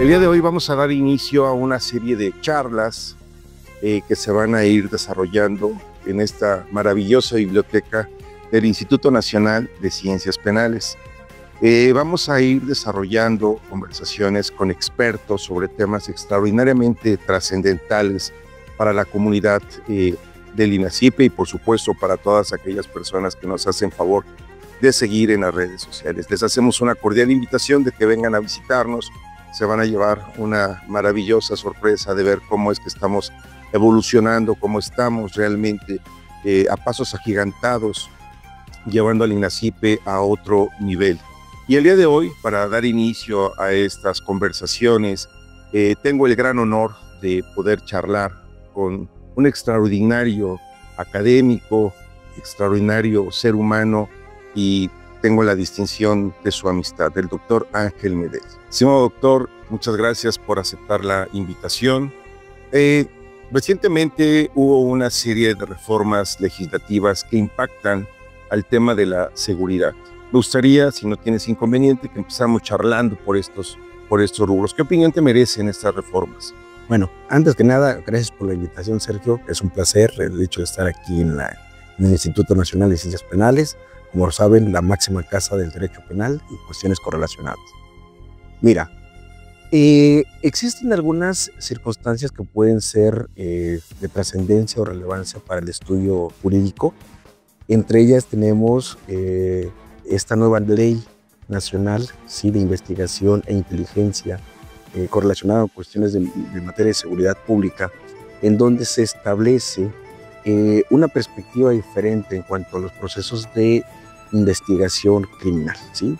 El día de hoy vamos a dar inicio a una serie de charlas que se van a ir desarrollando en esta maravillosa biblioteca del Instituto Nacional de Ciencias Penales. Vamos a ir desarrollando conversaciones con expertos sobre temas extraordinariamente trascendentales para la comunidad del INACYPE y por supuesto para todas aquellas personas que nos hacen favor de seguir en las redes sociales. Les hacemos una cordial invitación de que vengan a visitarnos. Se van a llevar una maravillosa sorpresa de ver cómo es que estamos evolucionando, cómo estamos realmente a pasos agigantados llevando al INACYPE a otro nivel. Y el día de hoy, para dar inicio a estas conversaciones, tengo el gran honor de poder charlar con un extraordinario académico, extraordinario ser humano, y tengo la distinción de su amistad, el doctor Ángel Medel. Estimado doctor, muchas gracias por aceptar la invitación. Recientemente hubo una serie de reformas legislativas que impactan al tema de la seguridad. Me gustaría, si no tienes inconveniente, que empezáramos charlando por estos rubros. ¿Qué opinión te merecen estas reformas? Bueno, antes que nada, gracias por la invitación, Sergio. Es un placer el hecho de estar aquí en el Instituto Nacional de Ciencias Penales, como lo saben, la máxima casa del derecho penal y cuestiones correlacionadas. Mira, existen algunas circunstancias que pueden ser de trascendencia o relevancia para el estudio jurídico. Entre ellas tenemos esta nueva ley nacional, sí, de investigación e inteligencia correlacionada con cuestiones de materia de seguridad pública, en donde se establece una perspectiva diferente en cuanto a los procesos de investigación criminal, ¿sí?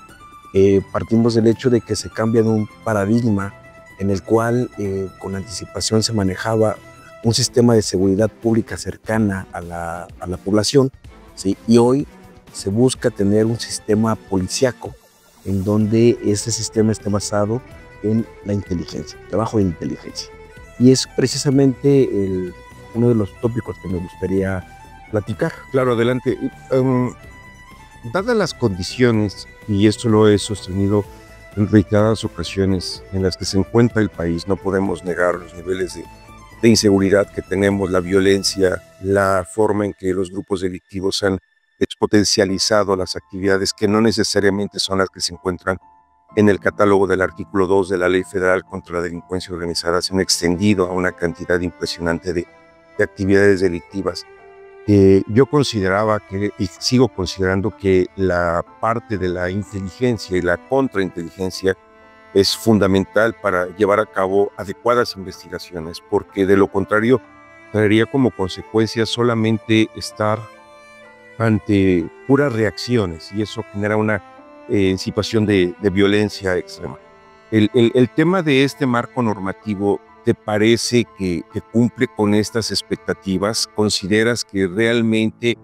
Partimos del hecho de que se cambia de un paradigma en el cual con anticipación se manejaba un sistema de seguridad pública cercana a la población, ¿sí? Y hoy se busca tener un sistema policíaco en donde ese sistema esté basado en la inteligencia, trabajo de inteligencia. Y es precisamente uno de los tópicos que me gustaría platicar. Claro, adelante. Dadas las condiciones, y esto lo he sostenido en reiteradas ocasiones en las que se encuentra el país, no podemos negar los niveles de inseguridad que tenemos, la violencia, la forma en que los grupos delictivos han exponencializado las actividades que no necesariamente son las que se encuentran en el catálogo del artículo 2 de la Ley Federal contra la Delincuencia Organizada. Se han extendido a una cantidad impresionante de actividades delictivas. Yo consideraba y sigo considerando que la parte de la inteligencia y la contrainteligencia es fundamental para llevar a cabo adecuadas investigaciones, porque de lo contrario traería como consecuencia solamente estar ante puras reacciones y eso genera una situación de violencia extrema. El tema de este marco normativo, ¿te parece que cumple con estas expectativas? ¿Consideras que realmente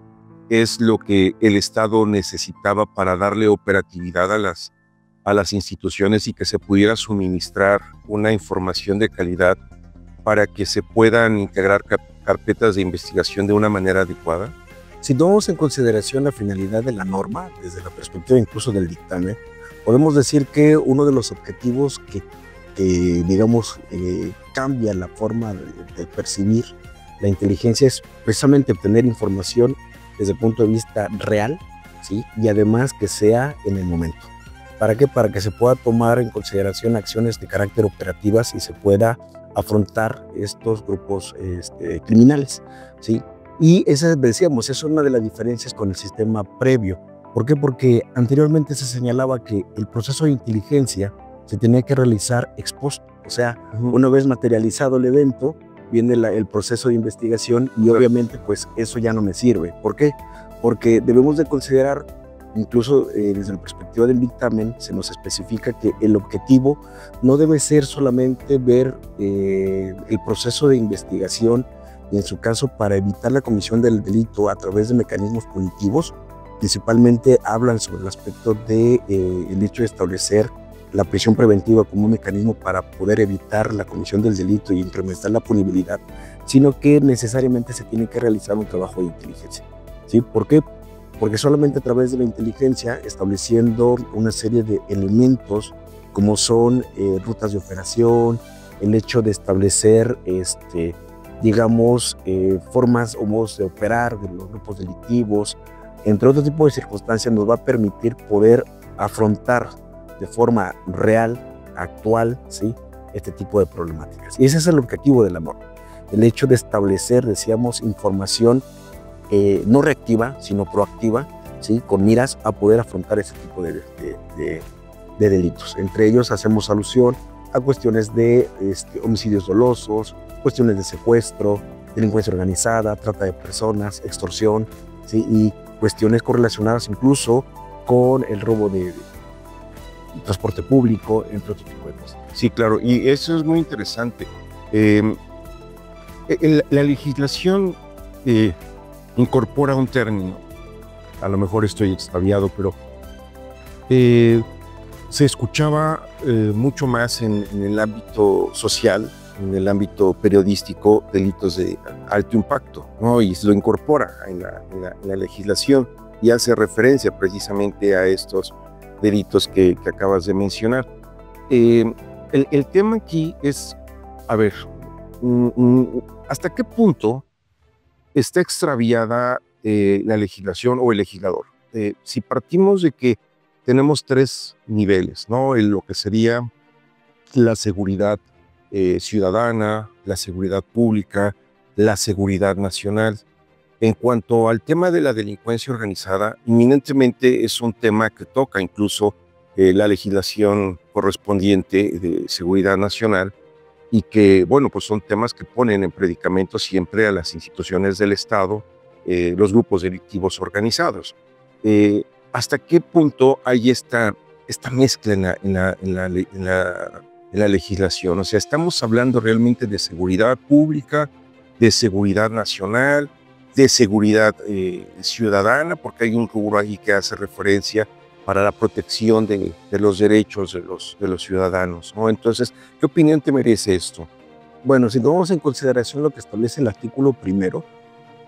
es lo que el Estado necesitaba para darle operatividad a las instituciones y que se pudiera suministrar una información de calidad para que se puedan integrar carpetas de investigación de una manera adecuada? Si tomamos en consideración la finalidad de la norma, desde la perspectiva incluso del dictamen, podemos decir que uno de los objetivos que digamos, cambia la forma de percibir la inteligencia es precisamente obtener información desde el punto de vista real, ¿sí? Y además que sea en el momento. ¿Para qué? Para que se pueda tomar en consideración acciones de carácter operativas y se pueda afrontar estos grupos criminales, ¿sí? Y esa, decíamos, es una de las diferencias con el sistema previo. ¿Por qué? Porque anteriormente se señalaba que el proceso de inteligencia se tenía que realizar ex post, o sea, una vez materializado el evento, viene el proceso de investigación y obviamente pues eso ya no me sirve. ¿Por qué? Porque debemos de considerar, incluso desde la perspectiva del dictamen, se nos especifica que el objetivo no debe ser solamente ver el proceso de investigación y en su caso para evitar la comisión del delito a través de mecanismos punitivos. Principalmente hablan sobre el aspecto de el hecho de establecer la prisión preventiva como un mecanismo para poder evitar la comisión del delito y incrementar la punibilidad, sino que necesariamente se tiene que realizar un trabajo de inteligencia. ¿Sí? ¿Por qué? Porque solamente a través de la inteligencia, estableciendo una serie de elementos como son rutas de operación, el hecho de establecer, digamos, formas o modos de operar de los grupos delictivos, entre otro tipo de circunstancias, nos va a permitir poder afrontar de forma real, actual, ¿sí?, este tipo de problemáticas. Y ese es el objetivo de la norma, el hecho de establecer, decíamos, información no reactiva, sino proactiva, ¿sí?, con miras a poder afrontar ese tipo de delitos. Entre ellos hacemos alusión a cuestiones de homicidios dolosos, cuestiones de secuestro, delincuencia organizada, trata de personas, extorsión, ¿sí?, y cuestiones correlacionadas incluso con el robo de transporte público, entre otro tipo de cosas. Sí, claro, y eso es muy interesante. La legislación incorpora un término, a lo mejor estoy extraviado, pero se escuchaba mucho más en el ámbito social, en el ámbito periodístico, delitos de alto impacto, ¿no? Y se lo incorpora en la legislación y hace referencia precisamente a estos delitos que acabas de mencionar. El tema aquí es, a ver, ¿hasta qué punto está extraviada la legislación o el legislador? Si partimos de que tenemos tres niveles, ¿no? Lo que sería la seguridad ciudadana, la seguridad pública, la seguridad nacional. En cuanto al tema de la delincuencia organizada, inminentemente es un tema que toca incluso la legislación correspondiente de seguridad nacional y que, bueno, pues son temas que ponen en predicamento siempre a las instituciones del Estado, los grupos delictivos organizados. ¿Hasta qué punto hay esta mezcla en la legislación? O sea, estamos hablando realmente de seguridad pública, de seguridad nacional, de seguridad ciudadana, porque hay un rubro ahí que hace referencia para la protección de los derechos de los ciudadanos, ¿no? Entonces, ¿qué opinión te merece esto? Bueno, si tomamos en consideración lo que establece el artículo primero,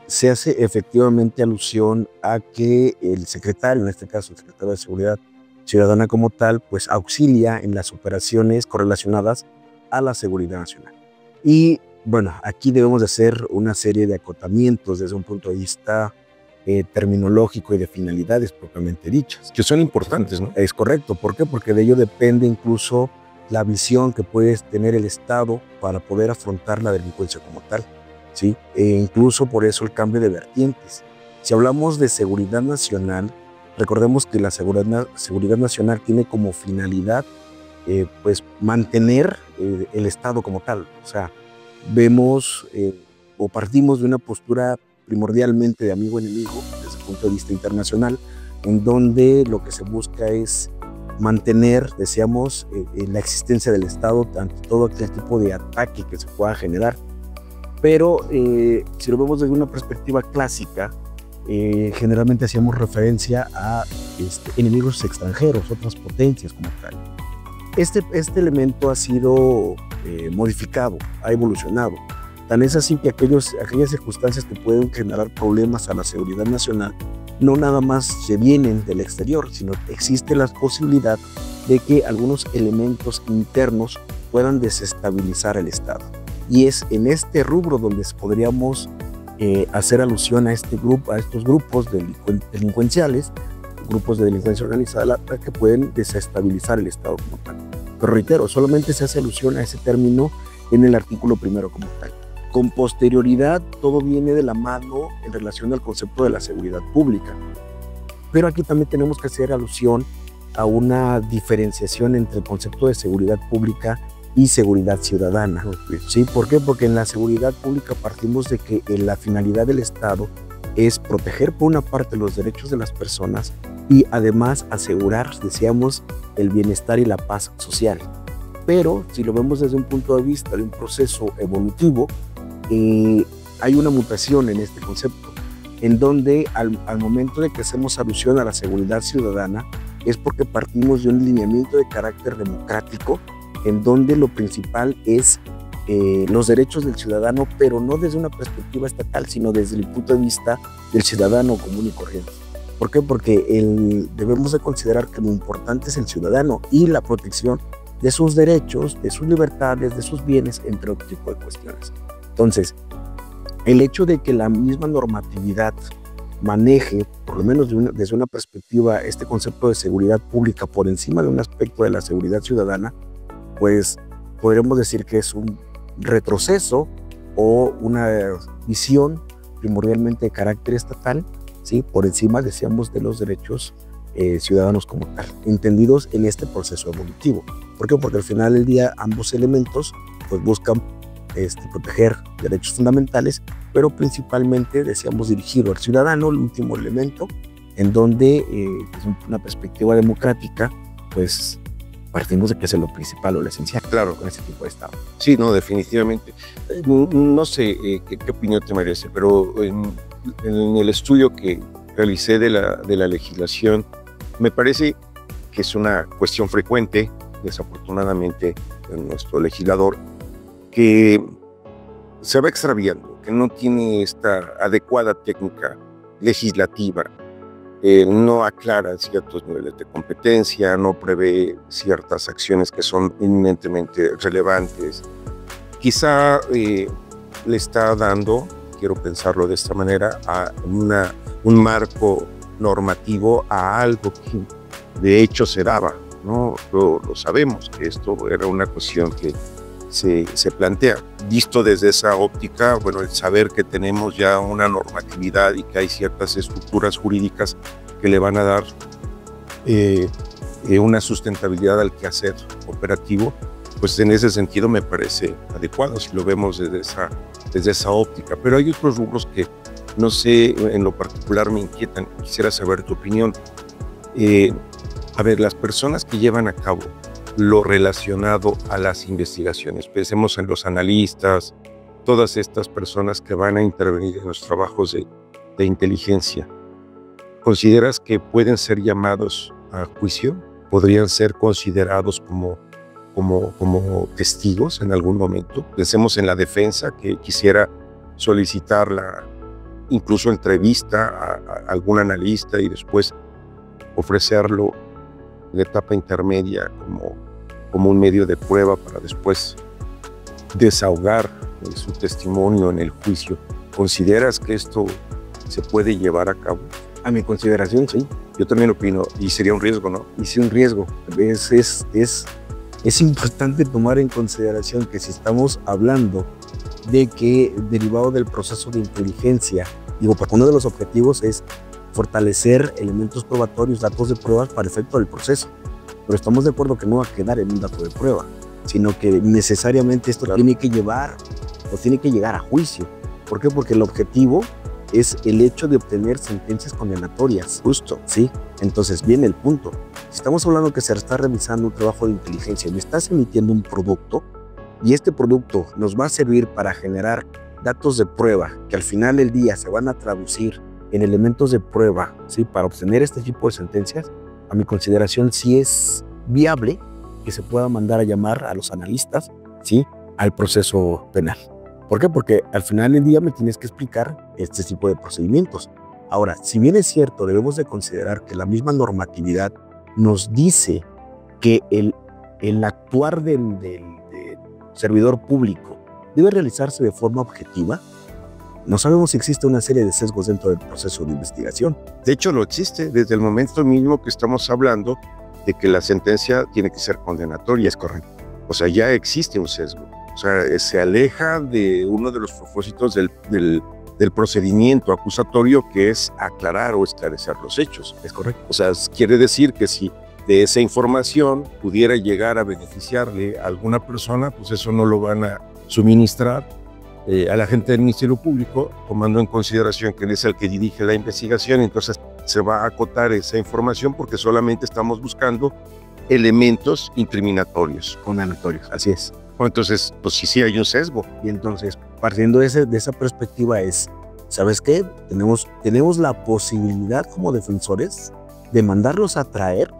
se hace efectivamente alusión a que el secretario, en este caso el secretario de Seguridad Ciudadana como tal, pues auxilia en las operaciones correlacionadas a la seguridad nacional. Y bueno, aquí debemos de hacer una serie de acotamientos desde un punto de vista terminológico y de finalidades propiamente dichas. Que son importantes, ¿no? Es correcto. ¿Por qué? Porque de ello depende incluso la visión que puede tener el Estado para poder afrontar la delincuencia como tal, ¿sí? Incluso por eso el cambio de vertientes. Si hablamos de seguridad nacional, recordemos que la seguridad nacional tiene como finalidad pues mantener el Estado como tal. O sea, vemos o partimos de una postura primordialmente de amigo-enemigo desde el punto de vista internacional, en donde lo que se busca es mantener, deseamos, la existencia del Estado ante todo aquel tipo de ataque que se pueda generar. Pero si lo vemos desde una perspectiva clásica, generalmente hacíamos referencia a enemigos extranjeros, otras potencias como tal. Este elemento ha sido modificado, ha evolucionado. Tan es así que aquellas circunstancias que pueden generar problemas a la seguridad nacional no nada más se vienen del exterior, sino existe la posibilidad de que algunos elementos internos puedan desestabilizar el Estado. Y es en este rubro donde podríamos hacer alusión a estos grupos delincuenciales, grupos de delincuencia organizada, que pueden desestabilizar el Estado como tal. Pero reitero, solamente se hace alusión a ese término en el artículo primero como tal. Con posterioridad, todo viene de la mano en relación al concepto de la seguridad pública. Pero aquí también tenemos que hacer alusión a una diferenciación entre el concepto de seguridad pública y seguridad ciudadana. ¿Sí? ¿Por qué? Porque en la seguridad pública partimos de que la finalidad del Estado es proteger por una parte los derechos de las personas y además asegurar, decíamos, el bienestar y la paz social. Pero si lo vemos desde un punto de vista de un proceso evolutivo, hay una mutación en este concepto, en donde al momento de que hacemos alusión a la seguridad ciudadana es porque partimos de un lineamiento de carácter democrático, en donde lo principal es los derechos del ciudadano, pero no desde una perspectiva estatal, sino desde el punto de vista del ciudadano común y corriente. ¿Por qué? Porque debemos de considerar que lo importante es el ciudadano y la protección de sus derechos, de sus libertades, de sus bienes, entre otro tipo de cuestiones. Entonces, el hecho de que la misma normatividad maneje, por lo menos desde una perspectiva, este concepto de seguridad pública por encima de un aspecto de la seguridad ciudadana, pues podríamos decir que es un retroceso o una visión primordialmente de carácter estatal, ¿sí? Por encima, decíamos, de los derechos ciudadanos como tal, entendidos en este proceso evolutivo. ¿Por qué? Porque al final del día ambos elementos pues buscan proteger derechos fundamentales, pero principalmente, decíamos, dirigirlo al ciudadano, el último elemento, en donde desde una perspectiva democrática, pues partimos de que es lo principal o lo esencial. Claro, con este tipo de Estado. Sí, no, definitivamente. No sé qué opinión te merece, pero en el estudio que realicé de la legislación, me parece que es una cuestión frecuente, desafortunadamente, en nuestro legislador, que se va extraviando, que no tiene esta adecuada técnica legislativa, no aclara ciertos niveles de competencia, no prevé ciertas acciones que son eminentemente relevantes. Quizá le está dando, quiero pensarlo de esta manera, a un marco normativo a algo que de hecho se daba, ¿no? Lo sabemos, que esto era una cuestión que se plantea. Visto desde esa óptica, bueno, el saber que tenemos ya una normatividad y que hay ciertas estructuras jurídicas que le van a dar una sustentabilidad al quehacer operativo, pues en ese sentido me parece adecuado si lo vemos desde esa óptica. Pero hay otros rubros que, no sé, en lo particular me inquietan. Quisiera saber tu opinión. A ver, las personas que llevan a cabo lo relacionado a las investigaciones, pensemos en los analistas, todas estas personas que van a intervenir en los trabajos de inteligencia, ¿consideras que pueden ser llamados a juicio? ¿Podrían ser considerados como testigos en algún momento? Pensemos en la defensa, que quisiera solicitar incluso entrevista a algún analista y después ofrecerlo en la etapa intermedia como un medio de prueba para después desahogar su testimonio en el juicio. ¿Consideras que esto se puede llevar a cabo? A mi consideración, sí. Yo también opino, y sería un riesgo, ¿no? Y sí, un riesgo. Es importante tomar en consideración que si estamos hablando de que, derivado del proceso de inteligencia, porque uno de los objetivos es fortalecer elementos probatorios, datos de pruebas para efecto del proceso. Pero estamos de acuerdo que no va a quedar en un dato de prueba, sino que necesariamente esto tiene que llegar a juicio. ¿Por qué? Porque el objetivo es el hecho de obtener sentencias condenatorias. Justo. Sí, entonces viene el punto. Si estamos hablando que se está realizando un trabajo de inteligencia, me estás emitiendo un producto y este producto nos va a servir para generar datos de prueba que al final del día se van a traducir en elementos de prueba, ¿sí? Para obtener este tipo de sentencias, a mi consideración sí es viable que se pueda mandar a llamar a los analistas, ¿sí? Al proceso penal. ¿Por qué? Porque al final del día me tienes que explicar este tipo de procedimientos. Ahora, si bien es cierto, debemos de considerar que la misma normatividad nos dice que el actuar del servidor público debe realizarse de forma objetiva, no sabemos si existe una serie de sesgos dentro del proceso de investigación. De hecho, lo existe desde el momento mismo que estamos hablando de que la sentencia tiene que ser condenatoria. Es correcto. O sea, ya existe un sesgo. O sea, se aleja de uno de los propósitos del procedimiento acusatorio, que es aclarar o esclarecer los hechos. Es correcto. O sea, quiere decir que si de esa información pudiera llegar a beneficiarle a alguna persona, pues eso no lo van a suministrar a la gente del Ministerio Público, tomando en consideración que él es el que dirige la investigación. Entonces se va a acotar esa información porque solamente estamos buscando elementos incriminatorios. Condenatorios, así es. Entonces, pues sí hay un sesgo. Y entonces, partiendo de esa perspectiva ¿sabes qué? Tenemos la posibilidad como defensores de mandarlos a traer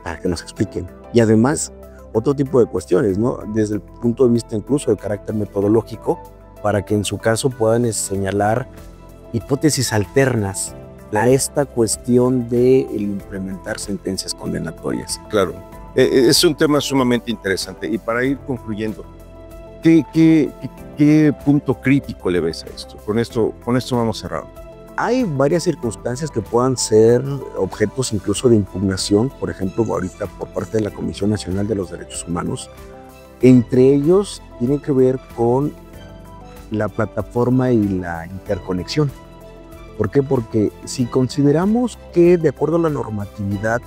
para que nos expliquen. Y además, otro tipo de cuestiones, ¿no? Desde el punto de vista incluso de carácter metodológico, para que en su caso puedan señalar hipótesis alternas a esta cuestión de implementar sentencias condenatorias. Claro. Es un tema sumamente interesante. Y para ir concluyendo, ¿qué punto crítico le ves a esto? Con esto vamos cerrando. Hay varias circunstancias que puedan ser objetos incluso de impugnación, por ejemplo, ahorita por parte de la Comisión Nacional de los Derechos Humanos. Entre ellos tiene que ver con la plataforma y la interconexión. ¿Por qué? Porque si consideramos que de acuerdo a la normatividad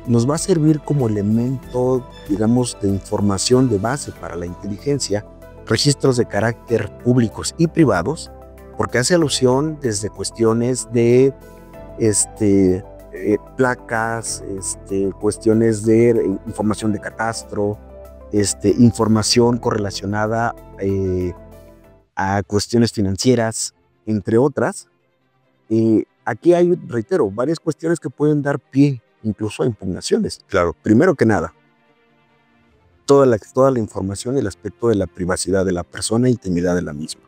nos va a servir como elemento, digamos, de información de base para la inteligencia, registros de carácter públicos y privados, porque hace alusión desde cuestiones de placas, cuestiones de información de catastro, información correlacionada a cuestiones financieras, entre otras. Aquí hay, reitero, varias cuestiones que pueden dar pie incluso a impugnaciones. Claro. Primero que nada, toda la información y el aspecto de la privacidad de la persona e intimidad de la misma.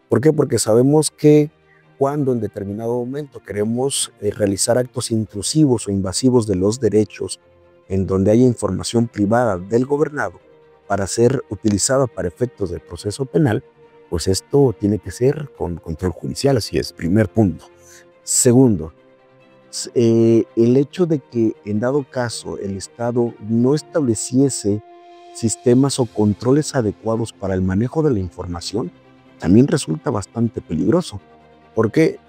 ¿Por qué? Porque sabemos que cuando en determinado momento queremos realizar actos intrusivos o invasivos de los derechos en donde haya información privada del gobernado para ser utilizada para efectos del proceso penal, pues esto tiene que ser con control judicial. Así es, primer punto. Segundo, el hecho de que en dado caso el Estado no estableciese sistemas o controles adecuados para el manejo de la información, también resulta bastante peligroso, porque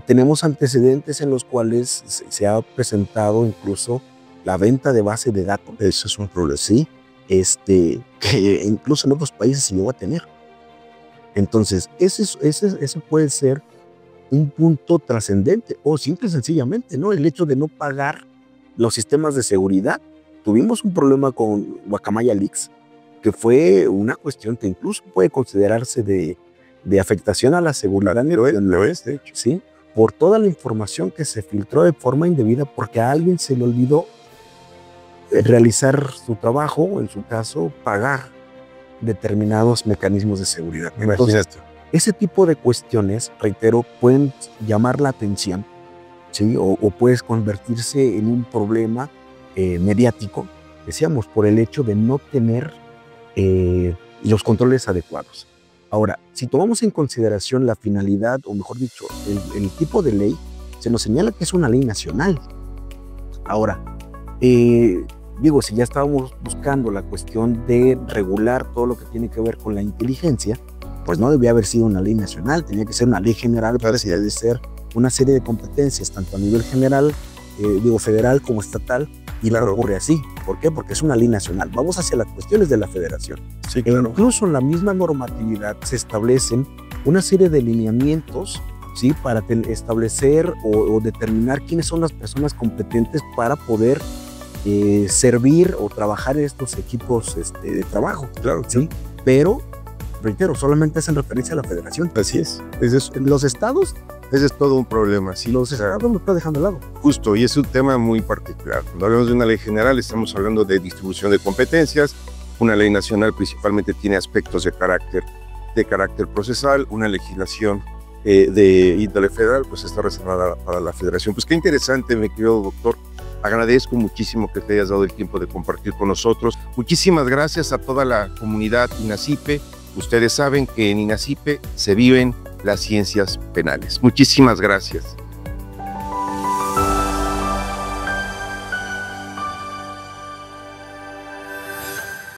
tenemos antecedentes en los cuales se ha presentado incluso la venta de base de datos. Eso es un problema. Sí, que incluso en otros países se llegó a tener. Entonces, ese puede ser un punto trascendente, o simple y sencillamente, ¿no? El hecho de no pagar los sistemas de seguridad. Tuvimos un problema con Guacamaya Leaks, que fue una cuestión que incluso puede considerarse de afectación a la seguridad. Lo es, de hecho. Sí, por toda la información que se filtró de forma indebida porque a alguien se le olvidó realizar su trabajo, o en su caso, pagar determinados mecanismos de seguridad. Imagínate. Ese tipo de cuestiones, reitero, pueden llamar la atención, ¿sí? o puedes convertirse en un problema mediático, decíamos, por el hecho de no tener los controles adecuados. Ahora, si tomamos en consideración la finalidad, o mejor dicho, el tipo de ley, se nos señala que es una ley nacional. Ahora, digo, si ya estábamos buscando la cuestión de regular todo lo que tiene que ver con la inteligencia, pues no debía haber sido una ley nacional, tenía que ser una ley general, para así debe ser una serie de competencias, tanto a nivel general, federal como estatal, y claro, ocurre así. ¿Por qué? Porque es una ley nacional. Vamos hacia las cuestiones de la federación. Sí, claro. Incluso en la misma normatividad se establecen una serie de lineamientos, ¿sí? Para establecer o determinar quiénes son las personas competentes para poder servir o trabajar en estos equipos de trabajo. Claro, ¿sí? Pero, reitero, solamente hacen referencia a la federación. Así es. Los estados, ese es todo un problema. Sí, los estados lo están dejando de lado. Justo, y es un tema muy particular. Cuando hablamos de una ley general, estamos hablando de distribución de competencias. Una ley nacional principalmente tiene aspectos de carácter procesal. Una legislación de índole federal, pues está reservada para la federación. Pues qué interesante, mi querido doctor. Agradezco muchísimo que te hayas dado el tiempo de compartir con nosotros. Muchísimas gracias a toda la comunidad INACYPE. Ustedes saben que en INACYPE se viven las ciencias penales. Muchísimas gracias.